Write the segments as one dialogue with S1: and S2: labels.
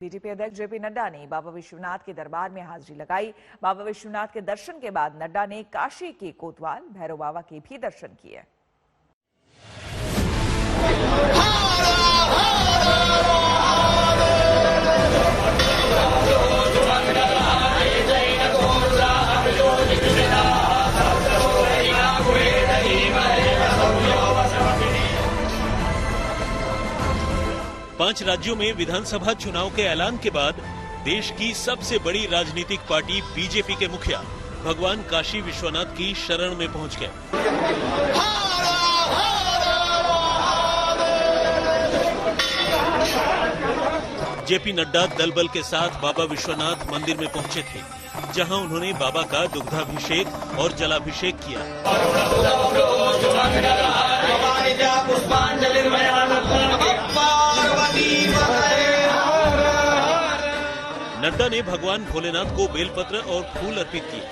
S1: BJP अध्यक्ष JP Nadda ने बाबा विश्वनाथ के दरबार में हाजिरी लगाई। बाबा विश्वनाथ के दर्शन के बाद नड्डा ने काशी के कोतवाल भैरव बाबा के भी दर्शन किए।
S2: पांच राज्यों में विधानसभा चुनाव के ऐलान के बाद देश की सबसे बड़ी राजनीतिक पार्टी बीजेपी के मुखिया भगवान काशी विश्वनाथ की शरण में पहुंच गए। जेपी नड्डा दलबल के साथ बाबा विश्वनाथ मंदिर में पहुंचे थे, जहां उन्होंने बाबा का दुग्धाभिषेक और जलाभिषेक किया। नड्डा ने भगवान भोलेनाथ को बेलपत्र और फूल अर्पित किए,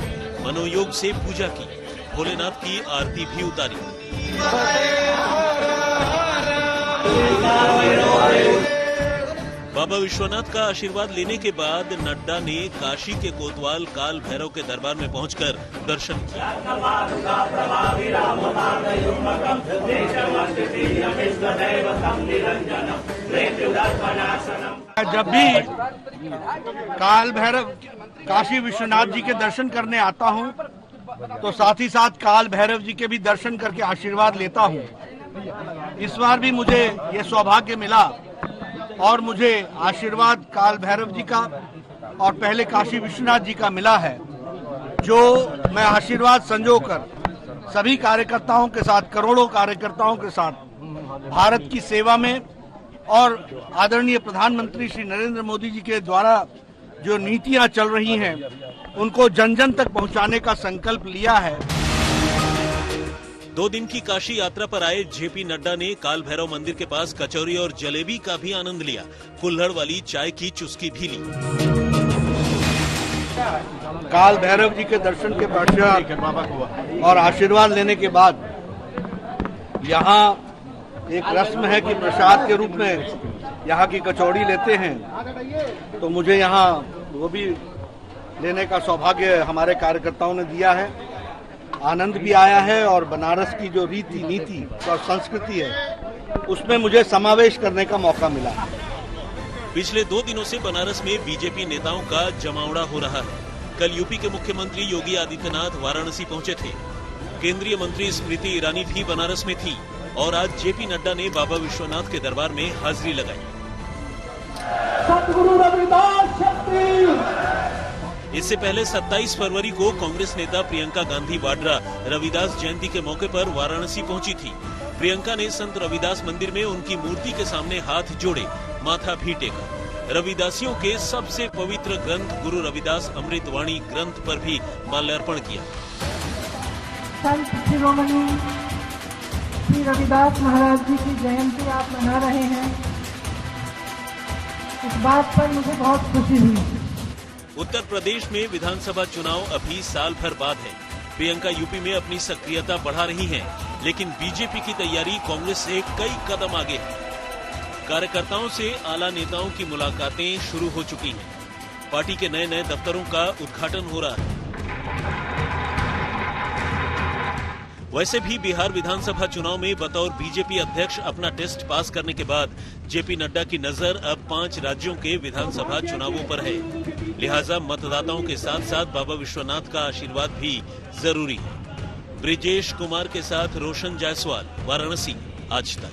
S2: मनोयोग से पूजा की, भोलेनाथ की आरती भी उतारी। बाबा विश्वनाथ का आशीर्वाद लेने के बाद नड्डा ने काशी के कोतवाल काल भैरव के दरबार में पहुंचकर दर्शन किया।
S3: जब भी काल भैरव काशी विश्वनाथ जी के दर्शन करने आता हूं, तो साथ ही साथ काल भैरव जी के भी दर्शन करके आशीर्वाद लेता हूं। इस बार भी मुझे ये सौभाग्य मिला और मुझे आशीर्वाद काल भैरव जी का और पहले काशी विश्वनाथ जी का मिला है, जो मैं आशीर्वाद संजोकर सभी कार्यकर्ताओं के साथ, करोड़ों कार्यकर्ताओं के साथ भारत की सेवा में और आदरणीय प्रधानमंत्री श्री नरेंद्र मोदी जी के द्वारा जो नीतियां चल रही हैं, उनको जन जन तक पहुंचाने का संकल्प लिया है।
S2: 2 दिन की काशी यात्रा पर आए जेपी नड्डा ने काल भैरव मंदिर के पास कचौरी और जलेबी का भी आनंद लिया, कुल्हड़ वाली चाय की चुस्की भी ली।
S3: काल भैरव जी के दर्शन के पश्चात और आशीर्वाद लेने के बाद यहाँ एक रस्म है कि प्रसाद के रूप में यहाँ की कचौड़ी लेते हैं, तो मुझे यहाँ वो भी लेने का सौभाग्य हमारे कार्यकर्ताओं ने दिया है। आनंद भी आया है और बनारस की जो रीति नीति और संस्कृति है, उसमें मुझे समावेश करने का मौका मिला।
S2: पिछले 2 दिनों से बनारस में बीजेपी नेताओं का जमावड़ा हो रहा है। कल यूपी के मुख्यमंत्री योगी आदित्यनाथ वाराणसी पहुंचे थे। केंद्रीय मंत्री स्मृति ईरानी भी बनारस में थी और आज जेपी नड्डा ने बाबा विश्वनाथ के दरबार में हाजिरी लगाई।
S4: सतगुरु रविदास
S2: इससे पहले 27 फरवरी को कांग्रेस नेता प्रियंका गांधी वाड्रा रविदास जयंती के मौके पर वाराणसी पहुंची थी। प्रियंका ने संत रविदास मंदिर में उनकी मूर्ति के सामने हाथ जोड़े, माथा भी टेका। रविदासियों के सबसे पवित्र ग्रंथ गुरु रविदास अमृतवाणी ग्रंथ पर भी माल्यार्पण किया।
S4: संत शिरोमणि श्री रविदास महाराज जी की जयंती आप मना रहे हैं, इस बात पर मुझे बहुत खुशी हुई।
S2: उत्तर प्रदेश में विधानसभा चुनाव अभी साल भर बाद है। प्रियंका यूपी में अपनी सक्रियता बढ़ा रही हैं, लेकिन बीजेपी की तैयारी कांग्रेस से कई कदम आगे है। कार्यकर्ताओं से आला नेताओं की मुलाकातें शुरू हो चुकी हैं। पार्टी के नए दफ्तरों का उद्घाटन हो रहा है। वैसे भी बिहार विधानसभा चुनाव में बतौर बीजेपी अध्यक्ष अपना टेस्ट पास करने के बाद जेपी नड्डा की नजर अब 5 राज्यों के विधानसभा चुनावों पर है। लिहाजा मतदाताओं के साथ साथ बाबा विश्वनाथ का आशीर्वाद भी जरूरी है। ब्रिजेश कुमार के साथ रोशन जायसवाल, वाराणसी, आज तक।